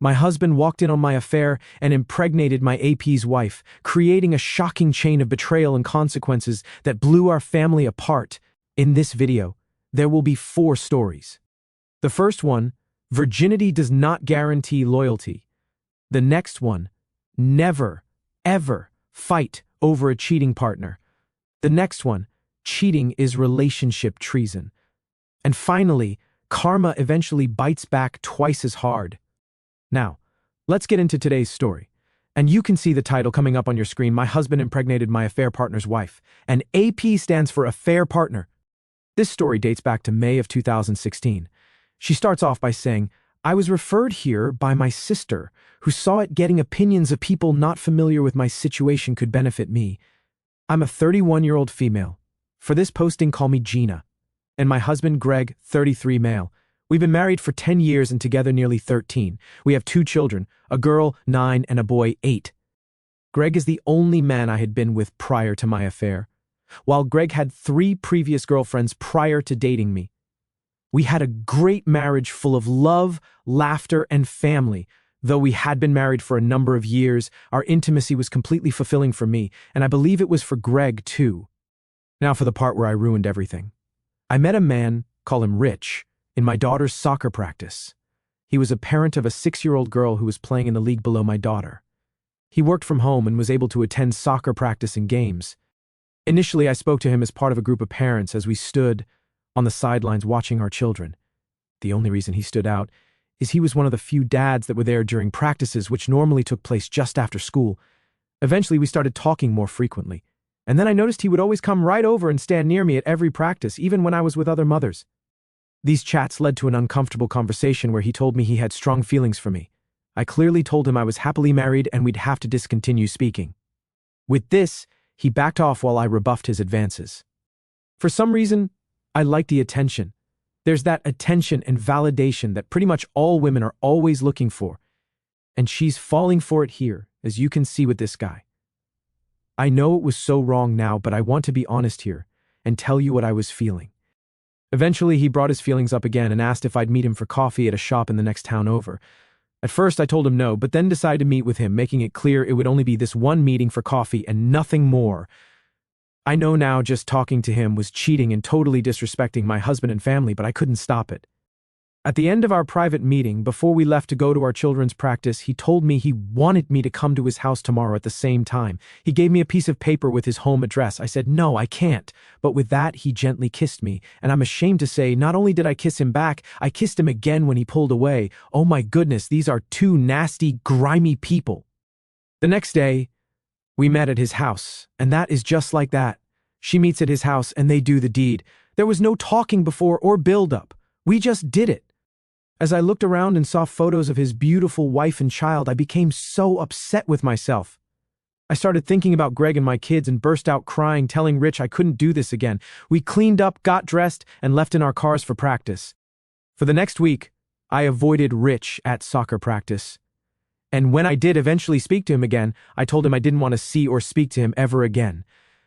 My husband walked in on my affair and impregnated my AP's wife, creating a shocking chain of betrayal and consequences that blew our family apart. In this video, there will be 4 stories. The first one, virginity does not guarantee loyalty. The next one, never, ever fight over a cheating partner. The next one, cheating is relationship treason. And finally, karma eventually bites back twice as hard. Now, let's get into today's story. And you can see the title coming up on your screen, My Husband Impregnated My Affair Partner's Wife. And AP stands for Affair Partner. This story dates back to May of 2016. She starts off by saying, I was referred here by my sister, who saw it getting opinions of people not familiar with my situation could benefit me. I'm a 31-year-old female. For this posting, call me Gina. And my husband, Greg, 33 male. We've been married for 10 years and together nearly 13. We have 2 children, a girl, 9, and a boy, 8. Greg is the only man I had been with prior to my affair, while Greg had 3 previous girlfriends prior to dating me. We had a great marriage full of love, laughter, and family. Though we had been married for a number of years, our intimacy was completely fulfilling for me, and I believe it was for Greg too. Now for the part where I ruined everything. I met a man, call him Rich, in my daughter's soccer practice. He was a parent of a 6-year-old girl who was playing in the league below my daughter. He worked from home and was able to attend soccer practice and games. Initially, I spoke to him as part of a group of parents as we stood on the sidelines watching our children. The only reason he stood out is he was one of the few dads that were there during practices, which normally took place just after school. Eventually, we started talking more frequently, and then I noticed he would always come right over and stand near me at every practice, even when I was with other mothers. These chats led to an uncomfortable conversation where he told me he had strong feelings for me. I clearly told him I was happily married and we'd have to discontinue speaking. With this, he backed off while I rebuffed his advances. For some reason, I liked the attention. There's that attention and validation that pretty much all women are always looking for, and she's falling for it here, as you can see with this guy. I know it was so wrong now, but I want to be honest here and tell you what I was feeling. Eventually, he brought his feelings up again and asked if I'd meet him for coffee at a shop in the next town over. At first, I told him no, but then decided to meet with him, making it clear it would only be this one meeting for coffee and nothing more. I know now just talking to him was cheating and totally disrespecting my husband and family, but I couldn't stop it. At the end of our private meeting, before we left to go to our children's practice, he told me he wanted me to come to his house tomorrow at the same time. He gave me a piece of paper with his home address. I said, no, I can't. But with that, he gently kissed me. And I'm ashamed to say, not only did I kiss him back, I kissed him again when he pulled away. Oh my goodness, these are 2 nasty, grimy people. The next day, we met at his house, and that is just like that. She meets at his house and they do the deed. There was no talking before or build-up. We just did it. As I looked around and saw photos of his beautiful wife and child, I became so upset with myself. I started thinking about Greg and my kids and burst out crying, telling Rich I couldn't do this again. We cleaned up, got dressed, and left in our cars for practice. For the next week, I avoided Rich at soccer practice. And when I did eventually speak to him again, I told him I didn't want to see or speak to him ever again.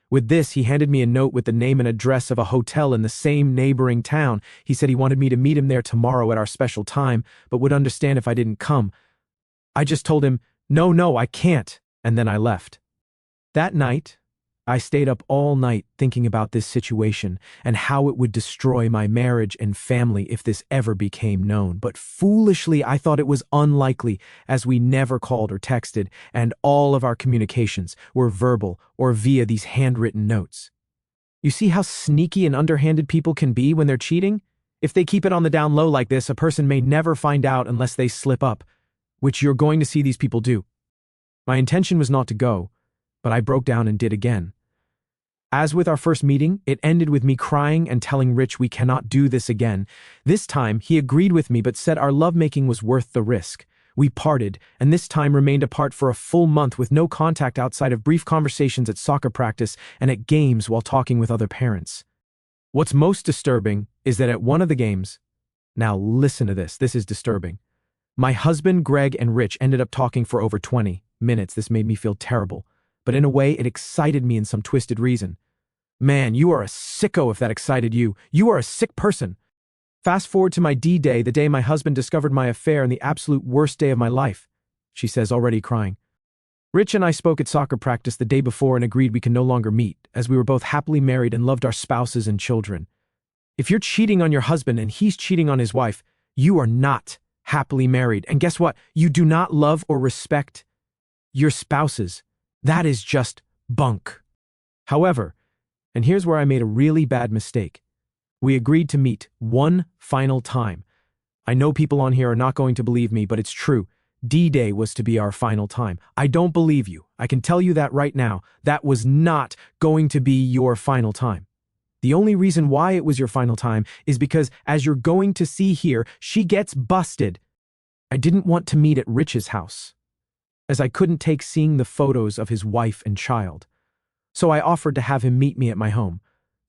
With this, he handed me a note with the name and address of a hotel in the same neighboring town. He said he wanted me to meet him there tomorrow at our special time, but would understand if I didn't come. I just told him, no, I can't, and then I left. That night, I stayed up all night thinking about this situation and how it would destroy my marriage and family if this ever became known. But foolishly, I thought it was unlikely, as we never called or texted, and all of our communications were verbal or via these handwritten notes. You see how sneaky and underhanded people can be when they're cheating? If they keep it on the down low like this, a person may never find out unless they slip up, which you're going to see these people do. My intention was not to go, but I broke down and did again. As with our first meeting, it ended with me crying and telling Rich we cannot do this again. This time, he agreed with me but said our lovemaking was worth the risk. We parted, and this time remained apart for a full month with no contact outside of brief conversations at soccer practice and at games while talking with other parents. What's most disturbing is that at one of the games, now listen to this is disturbing. My husband, Greg, and Rich ended up talking for over 20 minutes. This made me feel terrible, but in a way it excited me in some twisted reason. Man, you are a sicko if that excited you. You are a sick person. Fast forward to my D-Day, the day my husband discovered my affair and the absolute worst day of my life, she says, already crying. Rich and I spoke at soccer practice the day before and agreed we can no longer meet, as we were both happily married and loved our spouses and children. If you're cheating on your husband and he's cheating on his wife, you are not happily married. And guess what? You do not love or respect your spouses. That is just bunk. However, and here's where I made a really bad mistake. We agreed to meet one final time. I know people on here are not going to believe me, but it's true. D-Day was to be our final time. I don't believe you. I can tell you that right now. That was not going to be your final time. The only reason why it was your final time is because, as you're going to see here, she gets busted. I didn't want to meet at Rich's house, as I couldn't take seeing the photos of his wife and child. So I offered to have him meet me at my home.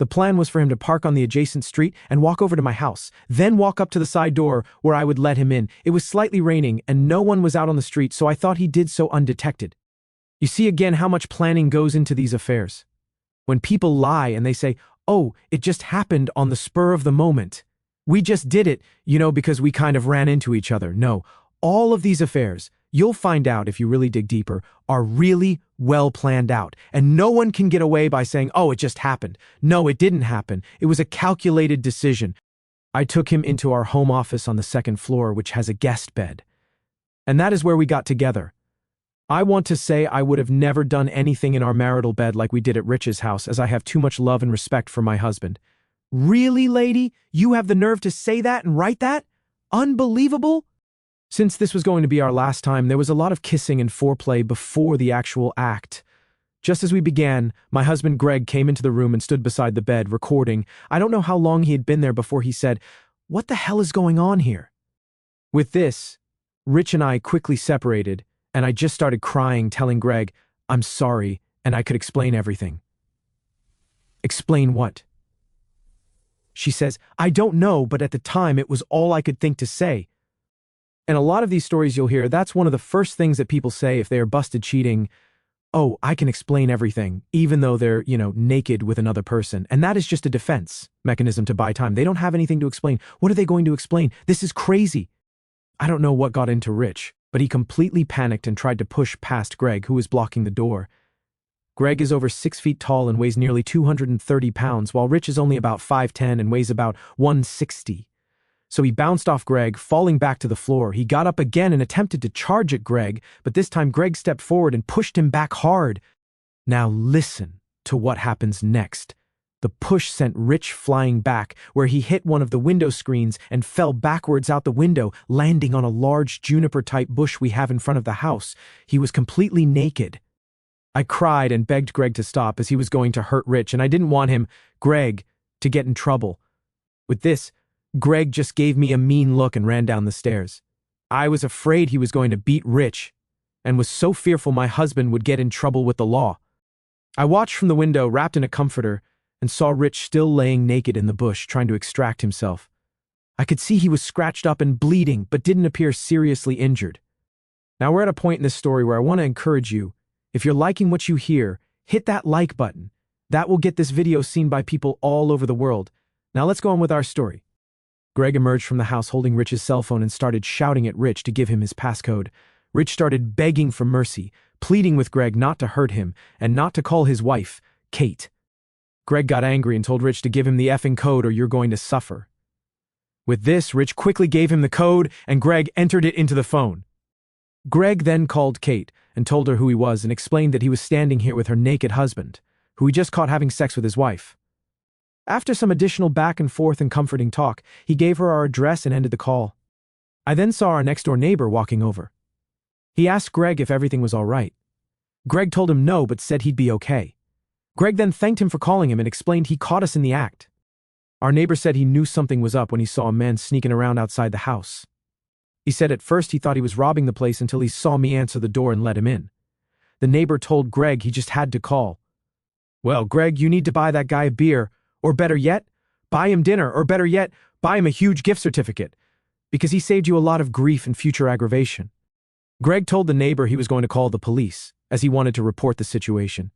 The plan was for him to park on the adjacent street and walk over to my house, then walk up to the side door where I would let him in. It was slightly raining and no one was out on the street, so I thought he did so undetected. You see again how much planning goes into these affairs. When people lie and they say, "Oh, it just happened on the spur of the moment. We just did it, because we kind of ran into each other." No, all of these affairs, you'll find out if you really dig deeper, are really well planned out. And no one can get away by saying, "Oh, it just happened." No, it didn't happen. It was a calculated decision. I took him into our home office on the second floor, which has a guest bed. And that is where we got together. I want to say I would have never done anything in our marital bed like we did at Rich's house, as I have too much love and respect for my husband. Really, lady? You have the nerve to say that and write that? Unbelievable? Since this was going to be our last time, there was a lot of kissing and foreplay before the actual act. Just as we began, my husband Greg came into the room and stood beside the bed, recording. I don't know how long he had been there before he said, "What the hell is going on here?" With this, Rich and I quickly separated, and I just started crying, telling Greg, "I'm sorry," and I could explain everything. Explain what? She says, "I don't know, but at the time it was all I could think to say." And a lot of these stories you'll hear, that's one of the first things that people say if they are busted cheating. "Oh, I can explain everything," even though they're, naked with another person. And that is just a defense mechanism to buy time. They don't have anything to explain. What are they going to explain? This is crazy. I don't know what got into Rich, but he completely panicked and tried to push past Greg, who was blocking the door. Greg is over 6 feet tall and weighs nearly 230 pounds, while Rich is only about 5'10" and weighs about 160. So he bounced off Greg, falling back to the floor. He got up again and attempted to charge at Greg, but this time Greg stepped forward and pushed him back hard. Now listen to what happens next. The push sent Rich flying back, where he hit one of the window screens and fell backwards out the window, landing on a large juniper-type bush we have in front of the house. He was completely naked. I cried and begged Greg to stop, as he was going to hurt Rich, and I didn't want him, Greg, to get in trouble. With this, Greg just gave me a mean look and ran down the stairs. I was afraid he was going to beat Rich, and was so fearful my husband would get in trouble with the law. I watched from the window, wrapped in a comforter, and saw Rich still laying naked in the bush, trying to extract himself. I could see he was scratched up and bleeding, but didn't appear seriously injured. Now we're at a point in this story where I want to encourage you, if you're liking what you hear, hit that like button. That will get this video seen by people all over the world. Now let's go on with our story. Greg emerged from the house holding Rich's cell phone and started shouting at Rich to give him his passcode. Rich started begging for mercy, pleading with Greg not to hurt him and not to call his wife, Kate. Greg got angry and told Rich to give him the effing code or you're going to suffer. With this, Rich quickly gave him the code and Greg entered it into the phone. Greg then called Kate and told her who he was and explained that he was standing here with her naked husband, who he just caught having sex with his wife. After some additional back and forth and comforting talk, he gave her our address and ended the call. I then saw our next-door neighbor walking over. He asked Greg if everything was all right. Greg told him no, but said he'd be okay. Greg then thanked him for calling him and explained he caught us in the act. Our neighbor said he knew something was up when he saw a man sneaking around outside the house. He said at first he thought he was robbing the place until he saw me answer the door and let him in. The neighbor told Greg he just had to call. "Well, Greg, you need to buy that guy a beer, or better yet, buy him dinner, or better yet, buy him a huge gift certificate, because he saved you a lot of grief and future aggravation." Greg told the neighbor he was going to call the police, as he wanted to report the situation.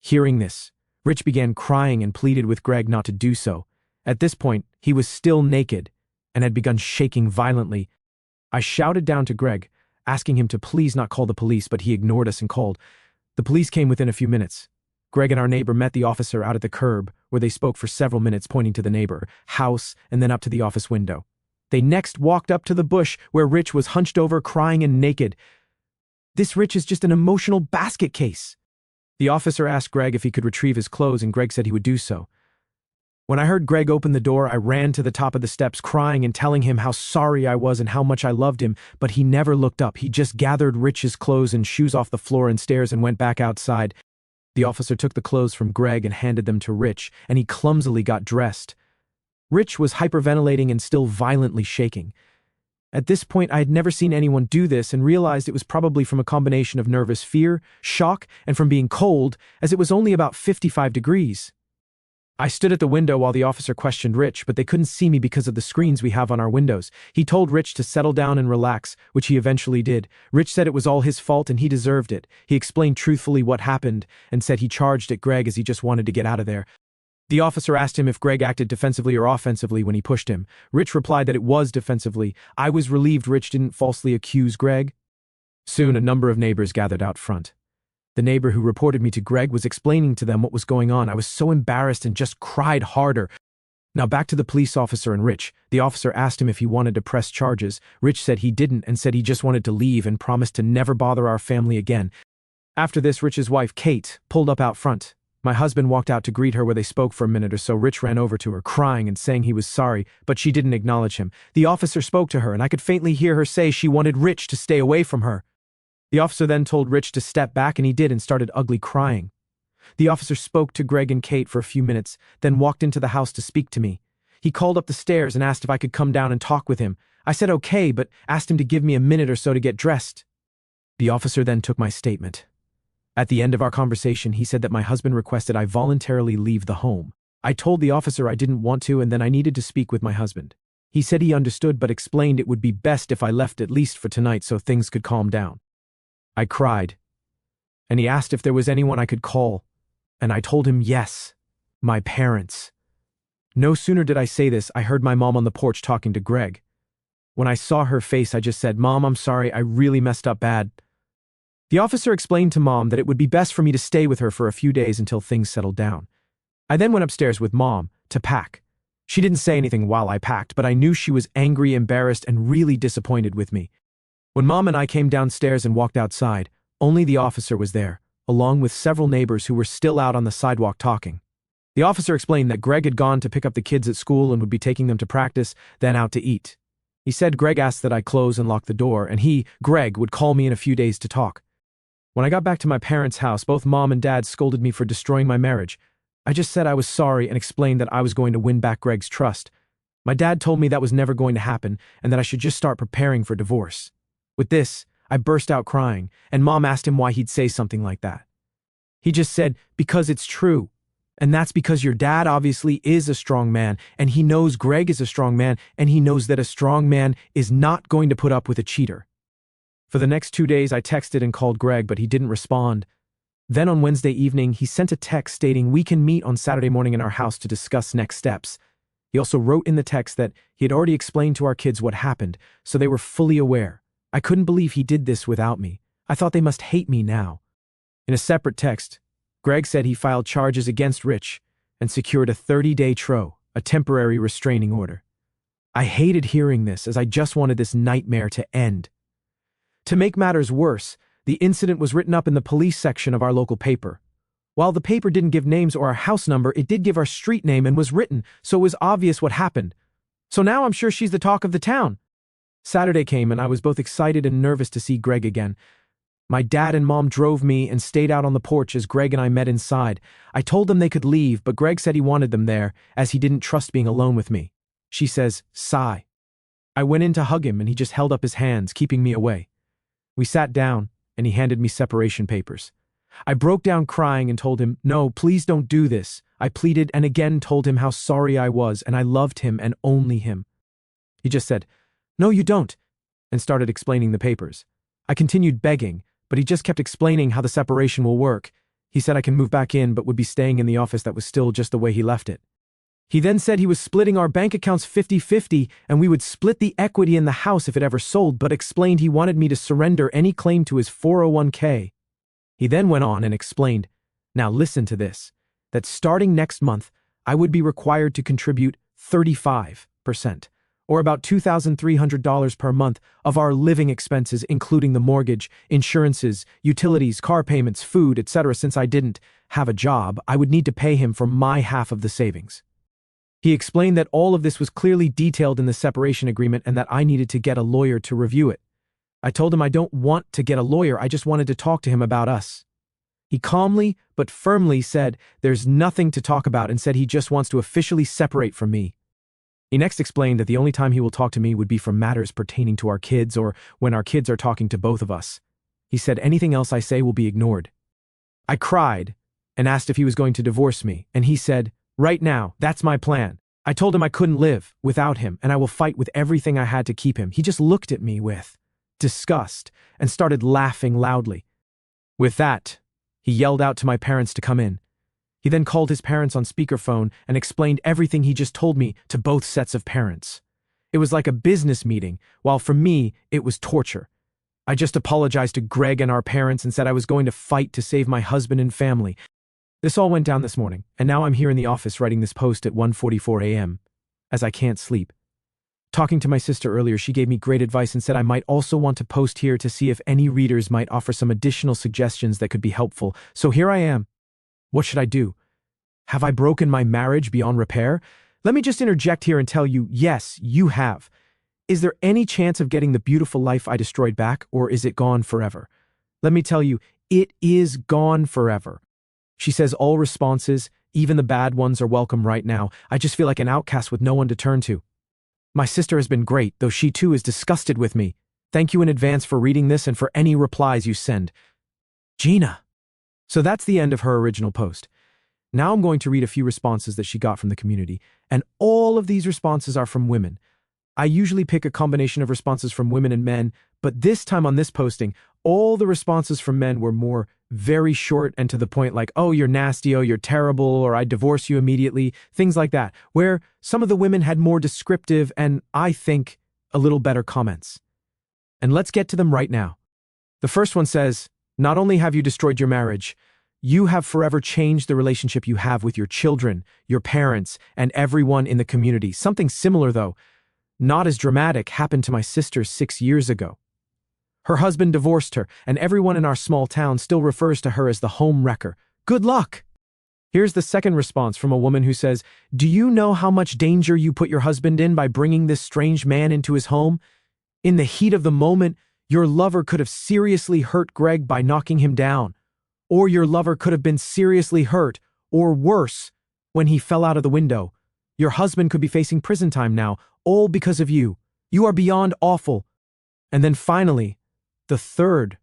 Hearing this, Rich began crying and pleaded with Greg not to do so. At this point, he was still naked, and had begun shaking violently. I shouted down to Greg, asking him to please not call the police, but he ignored us and called. The police came within a few minutes. Greg and our neighbor met the officer out at the curb, where they spoke for several minutes, pointing to the neighbor, house, and then up to the office window. They next walked up to the bush where Rich was hunched over, crying and naked. This Rich is just an emotional basket case. The officer asked Greg if he could retrieve his clothes, and Greg said he would do so. When I heard Greg open the door, I ran to the top of the steps, crying and telling him how sorry I was and how much I loved him, but he never looked up. He just gathered Rich's clothes and shoes off the floor and stairs and went back outside. The officer took the clothes from Greg and handed them to Rich, and he clumsily got dressed. Rich was hyperventilating and still violently shaking. At this point, I had never seen anyone do this and realized it was probably from a combination of nervous fear, shock, and from being cold, as it was only about 55 degrees. I stood at the window while the officer questioned Rich, but they couldn't see me because of the screens we have on our windows. He told Rich to settle down and relax, which he eventually did. Rich said it was all his fault and he deserved it. He explained truthfully what happened and said he charged at Greg as he just wanted to get out of there. The officer asked him if Greg acted defensively or offensively when he pushed him. Rich replied that it was defensively. I was relieved Rich didn't falsely accuse Greg. Soon, a number of neighbors gathered out front. The neighbor who reported me to Greg was explaining to them what was going on. I was so embarrassed and just cried harder. Now back to the police officer and Rich. The officer asked him if he wanted to press charges. Rich said he didn't and said he just wanted to leave and promised to never bother our family again. After this, Rich's wife, Kate, pulled up out front. My husband walked out to greet her where they spoke for a minute or so. Rich ran over to her, crying and saying he was sorry, but she didn't acknowledge him. The officer spoke to her, and I could faintly hear her say she wanted Rich to stay away from her. The officer then told Rich to step back, and he did and started ugly crying. The officer spoke to Greg and Kate for a few minutes, then walked into the house to speak to me. He called up the stairs and asked if I could come down and talk with him. I said okay, but asked him to give me a minute or so to get dressed. The officer then took my statement. At the end of our conversation, he said that my husband requested I voluntarily leave the home. I told the officer I didn't want to and then I needed to speak with my husband. He said he understood but explained it would be best if I left at least for tonight so things could calm down. I cried, and he asked if there was anyone I could call, and I told him yes, my parents. No sooner did I say this, I heard my mom on the porch talking to Greg. When I saw her face, I just said, "Mom, I'm sorry, I really messed up bad." The officer explained to Mom that it would be best for me to stay with her for a few days until things settled down. I then went upstairs with Mom to pack. She didn't say anything while I packed, but I knew she was angry, embarrassed, and really disappointed with me. When Mom and I came downstairs and walked outside, only the officer was there, along with several neighbors who were still out on the sidewalk talking. The officer explained that Greg had gone to pick up the kids at school and would be taking them to practice, then out to eat. He said Greg asked that I close and lock the door, and he, Greg, would call me in a few days to talk. When I got back to my parents' house, both Mom and Dad scolded me for destroying my marriage. I just said I was sorry and explained that I was going to win back Greg's trust. My dad told me that was never going to happen and that I should just start preparing for divorce. With this, I burst out crying, and Mom asked him why he'd say something like that. He just said, "Because it's true. And that's because your dad obviously is a strong man, and he knows Greg is a strong man, and he knows that a strong man is not going to put up with a cheater." For the next 2 days, I texted and called Greg, but he didn't respond. Then on Wednesday evening, he sent a text stating we can meet on Saturday morning in our house to discuss next steps. He also wrote in the text that he had already explained to our kids what happened, so they were fully aware. I couldn't believe he did this without me. I thought they must hate me now. In a separate text, Greg said he filed charges against Rich and secured a 30-day TRO, a temporary restraining order. I hated hearing this as I just wanted this nightmare to end. To make matters worse, the incident was written up in the police section of our local paper. While the paper didn't give names or our house number, it did give our street name and was written, so it was obvious what happened. So now I'm sure she's the talk of the town. Saturday came and I was both excited and nervous to see Greg again. My dad and Mom drove me and stayed out on the porch as Greg and I met inside. I told them they could leave, but Greg said he wanted them there as he didn't trust being alone with me. She says, "Sigh." I went in to hug him and he just held up his hands, keeping me away. We sat down and he handed me separation papers. I broke down crying and told him, "No, please don't do this." I pleaded and again told him how sorry I was and I loved him and only him. He just said, "No, you don't," and started explaining the papers. I continued begging, but he just kept explaining how the separation will work. He said I can move back in but would be staying in the office that was still just the way he left it. He then said he was splitting our bank accounts 50-50 and we would split the equity in the house if it ever sold, but explained he wanted me to surrender any claim to his 401k. He then went on and explained, now listen to this, that starting next month, I would be required to contribute 35%, or about $2,300 per month of our living expenses, including the mortgage, insurances, utilities, car payments, food, etc. Since I didn't have a job, I would need to pay him for my half of the savings. He explained that all of this was clearly detailed in the separation agreement and that I needed to get a lawyer to review it. I told him I don't want to get a lawyer, I just wanted to talk to him about us. He calmly but firmly said there's nothing to talk about and said he just wants to officially separate from me. He next explained that the only time he will talk to me would be for matters pertaining to our kids or when our kids are talking to both of us. He said anything else I say will be ignored. I cried and asked if he was going to divorce me, and he said, right now, that's my plan. I told him I couldn't live without him and I will fight with everything I had to keep him. He just looked at me with disgust and started laughing loudly. With that, he yelled out to my parents to come in. He then called his parents on speakerphone and explained everything he just told me to both sets of parents. It was like a business meeting, while for me, it was torture. I just apologized to Greg and our parents and said I was going to fight to save my husband and family. This all went down this morning, and now I'm here in the office writing this post at 1:44 a.m., as I can't sleep. Talking to my sister earlier, she gave me great advice and said I might also want to post here to see if any readers might offer some additional suggestions that could be helpful. So here I am. What should I do? Have I broken my marriage beyond repair? Let me just interject here and tell you, yes, you have. Is there any chance of getting the beautiful life I destroyed back, or is it gone forever? Let me tell you, it is gone forever. She says all responses, even the bad ones, are welcome right now. I just feel like an outcast with no one to turn to. My sister has been great, though she too is disgusted with me. Thank you in advance for reading this and for any replies you send. Gina. So that's the end of her original post. Now I'm going to read a few responses that she got from the community, and all of these responses are from women. I usually pick a combination of responses from women and men, but this time on this posting, all the responses from men were more very short and to the point, like, oh, you're nasty, oh, you're terrible, or I'd divorce you immediately, things like that, where some of the women had more descriptive and, I think, a little better comments. And let's get to them right now. The first one says, not only have you destroyed your marriage, you have forever changed the relationship you have with your children, your parents, and everyone in the community. Something similar, though, not as dramatic, happened to my sister 6 years ago. Her husband divorced her, and everyone in our small town still refers to her as the home wrecker. Good luck! Here's the second response from a woman who says, do you know how much danger you put your husband in by bringing this strange man into his home? In the heat of the moment, your lover could have seriously hurt Greg by knocking him down. Or your lover could have been seriously hurt, or worse, when he fell out of the window. Your husband could be facing prison time now, all because of you. You are beyond awful. And then finally, the third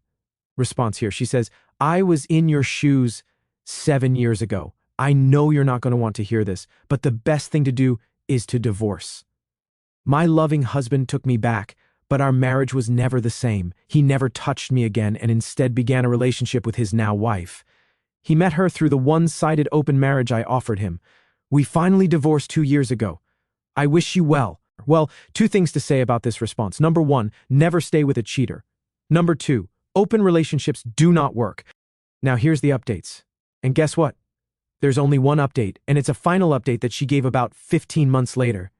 response here, she says, I was in your shoes 7 years ago. I know you're not going to want to hear this, but the best thing to do is to divorce. My loving husband took me back, but our marriage was never the same. He never touched me again and instead began a relationship with his now wife. He met her through the one-sided open marriage I offered him. We finally divorced 2 years ago. I wish you well. Well, 2 things to say about this response. Number 1, never stay with a cheater. Number 2, open relationships do not work. Now here's the updates. And guess what? There's only one update, and it's a final update that she gave about 15 months later.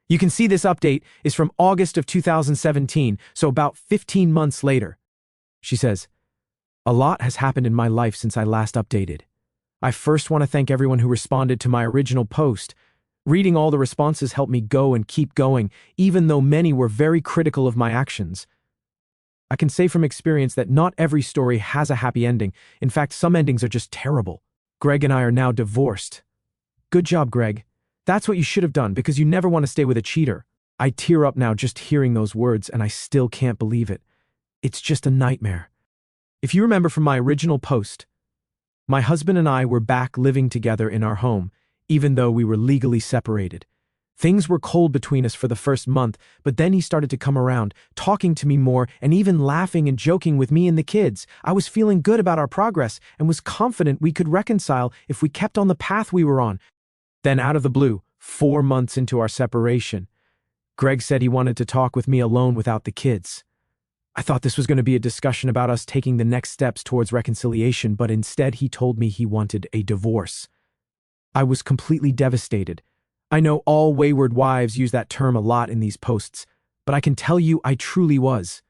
You can see this update is from August of 2017, so about 15 months later. She says, a lot has happened in my life since I last updated. I first want to thank everyone who responded to my original post. Reading all the responses helped me go and keep going, even though many were very critical of my actions. I can say from experience that not every story has a happy ending. In fact, some endings are just terrible. Greg and I are now divorced. Good job, Greg. That's what you should have done, because you never want to stay with a cheater. I tear up now just hearing those words, and I still can't believe it. It's just a nightmare. If you remember from my original post, my husband and I were back living together in our home, even though we were legally separated. Things were cold between us for the first month, but then he started to come around, talking to me more and even laughing and joking with me and the kids. I was feeling good about our progress and was confident we could reconcile if we kept on the path we were on. Then out of the blue, 4 months into our separation. Greg said he wanted to talk with me alone without the kids. I thought this was going to be a discussion about us taking the next steps towards reconciliation, but instead he told me he wanted a divorce. I was completely devastated. I know all wayward wives use that term a lot in these posts, but I can tell you I truly was.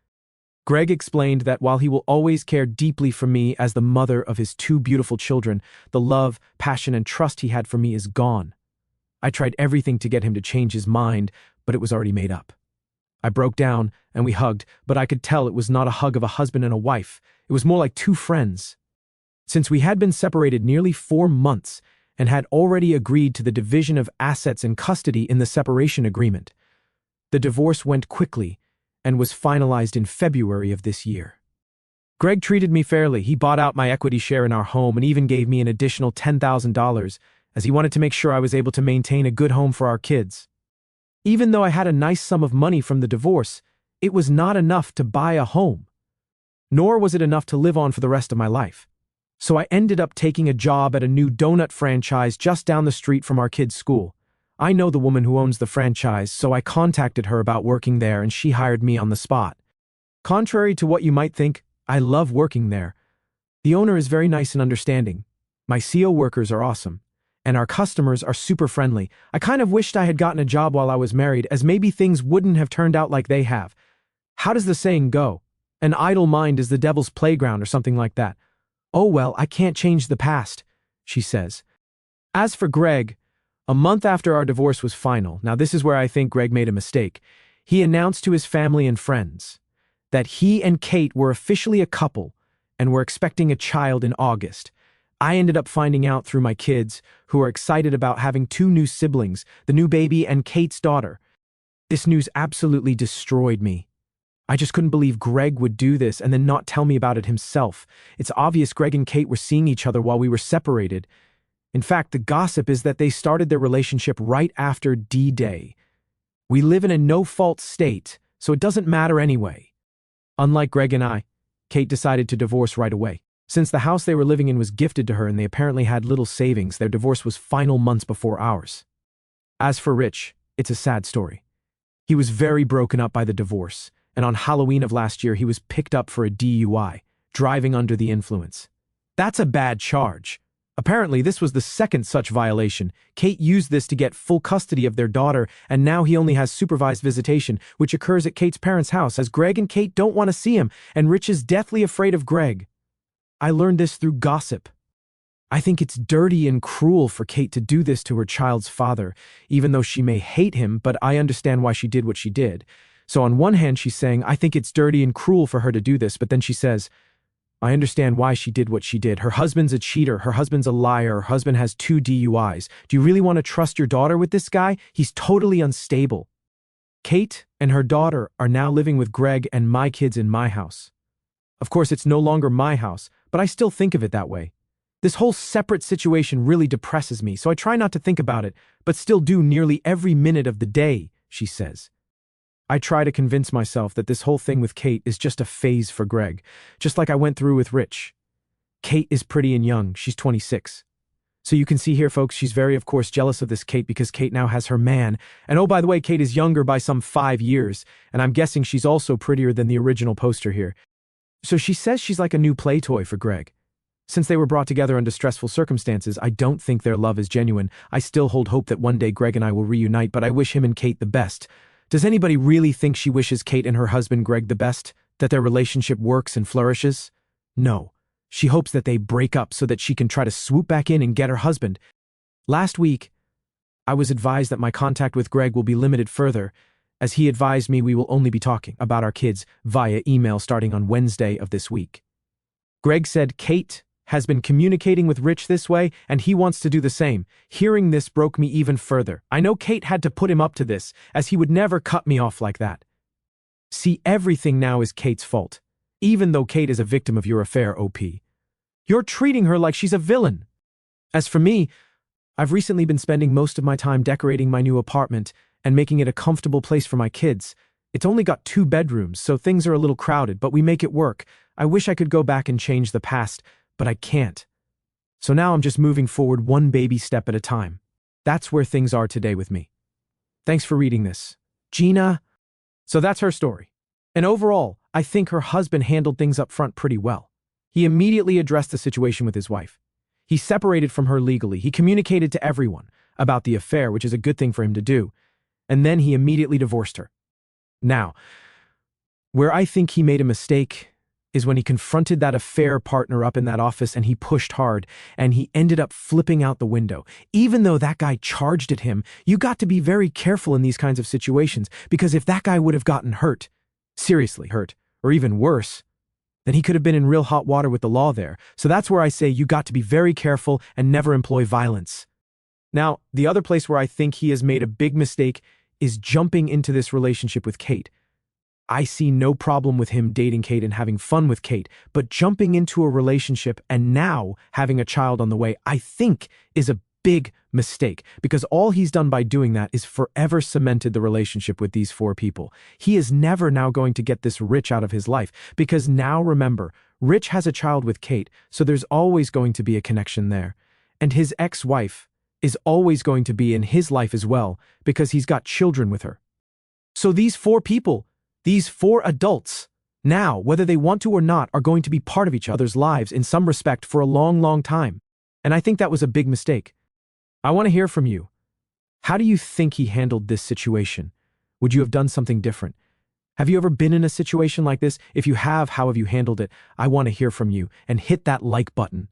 Greg explained that while he will always care deeply for me as the mother of his 2 beautiful children, the love, passion, and trust he had for me is gone. I tried everything to get him to change his mind, but it was already made up. I broke down and we hugged, but I could tell it was not a hug of a husband and a wife. It was more like 2 friends. Since we had been separated nearly 4 months and had already agreed to the division of assets and custody in the separation agreement, the divorce went quickly and was finalized in February of this year. Greg treated me fairly. He bought out my equity share in our home and even gave me an additional $10,000 as he wanted to make sure I was able to maintain a good home for our kids. Even though I had a nice sum of money from the divorce, it was not enough to buy a home. Nor was it enough to live on for the rest of my life. So I ended up taking a job at a new donut franchise just down the street from our kids' school. I know the woman who owns the franchise, so I contacted her about working there and she hired me on the spot. Contrary to what you might think, I love working there. The owner is very nice and understanding. My CO workers are awesome. And our customers are super friendly. I kind of wished I had gotten a job while I was married, as maybe things wouldn't have turned out like they have. How does the saying go? An idle mind is the devil's playground or something like that. Oh well, I can't change the past, she says. As for Greg, a month after our divorce was final, now this is where I think Greg made a mistake, he announced to his family and friends that he and Kate were officially a couple and were expecting a child in August. I ended up finding out through my kids, who are excited about having 2 new siblings, the new baby and Kate's daughter. This news absolutely destroyed me. I just couldn't believe Greg would do this and then not tell me about it himself. It's obvious Greg and Kate were seeing each other while we were separated. In fact, the gossip is that they started their relationship right after D-Day. We live in a no-fault state, so it doesn't matter anyway. Unlike Greg and I, Kate decided to divorce right away. Since the house they were living in was gifted to her and they apparently had little savings, their divorce was final months before ours. As for Rich, it's a sad story. He was very broken up by the divorce, and on Halloween of last year he was picked up for a DUI, driving under the influence. That's a bad charge. Apparently this was the 2nd such violation. Kate used this to get full custody of their daughter, and now he only has supervised visitation, which occurs at Kate's parents' house, as Greg and Kate don't want to see him, and Rich is deathly afraid of Greg. I learned this through gossip. I think it's dirty and cruel for Kate to do this to her child's father, even though she may hate him, but I understand why she did what she did. So on one hand, she's saying, I think it's dirty and cruel for her to do this, but then she says, I understand why she did what she did. Her husband's a cheater. Her husband's a liar. Her husband has 2 DUIs. Do you really want to trust your daughter with this guy? He's totally unstable. Kate and her daughter are now living with Greg and my kids in my house. Of course, it's no longer my house, but I still think of it that way. This whole separate situation really depresses me, so I try not to think about it, but still do nearly every minute of the day, she says. I try to convince myself that this whole thing with Kate is just a phase for Greg, just like I went through with Rich. Kate is pretty and young. She's 26. So you can see here, folks, she's very, of course, jealous of this Kate because Kate now has her man. And oh, by the way, Kate is younger by some 5 years, and I'm guessing she's also prettier than the original poster here. So she says she's like a new play toy for Greg. Since they were brought together under stressful circumstances, I don't think their love is genuine. I still hold hope that one day Greg and I will reunite, but I wish him and Kate the best. Does anybody really think she wishes Kate and her husband Greg the best? That their relationship works and flourishes? No. She hopes that they break up so that she can try to swoop back in and get her husband. Last week, I was advised that my contact with Greg will be limited further, as he advised me we will only be talking about our kids via email starting on Wednesday of this week. Greg said Kate has been communicating with Rich this way, and he wants to do the same. Hearing this broke me even further. I know Kate had to put him up to this, as he would never cut me off like that. See, everything now is Kate's fault, even though Kate is a victim of your affair, OP. You're treating her like she's a villain. As for me, I've recently been spending most of my time decorating my new apartment and making it a comfortable place for my kids. It's only got 2 bedrooms, so things are a little crowded, but we make it work. I wish I could go back and change the past, but I can't. So now I'm just moving forward one baby step at a time. That's where things are today with me. Thanks for reading this. Gina? So that's her story. And overall, I think her husband handled things up front pretty well. He immediately addressed the situation with his wife. He separated from her legally. He communicated to everyone about the affair, which is a good thing for him to do. And then he immediately divorced her. Now, where I think he made a mistake is when he confronted that affair partner up in that office and he pushed hard and he ended up flipping out the window. Even though that guy charged at him, you got to be very careful in these kinds of situations, because if that guy would have gotten hurt, seriously hurt, or even worse, then he could have been in real hot water with the law there. So that's where I say you got to be very careful and never employ violence. Now, the other place where I think he has made a big mistake is jumping into this relationship with Kate. I see no problem with him dating Kate and having fun with Kate, but jumping into a relationship and now having a child on the way, I think is a big mistake, because all he's done by doing that is forever cemented the relationship with these four people. He is never now going to get this Rich out of his life, because now remember, Rich has a child with Kate, so there's always going to be a connection there. And his ex-wife is always going to be in his life as well, because he's got children with her. So these four people, these four adults, now, whether they want to or not, are going to be part of each other's lives in some respect for a long, long time. And I think that was a big mistake. I want to hear from you. How do you think he handled this situation? Would you have done something different? Have you ever been in a situation like this? If you have, how have you handled it? I want to hear from you, and hit that like button.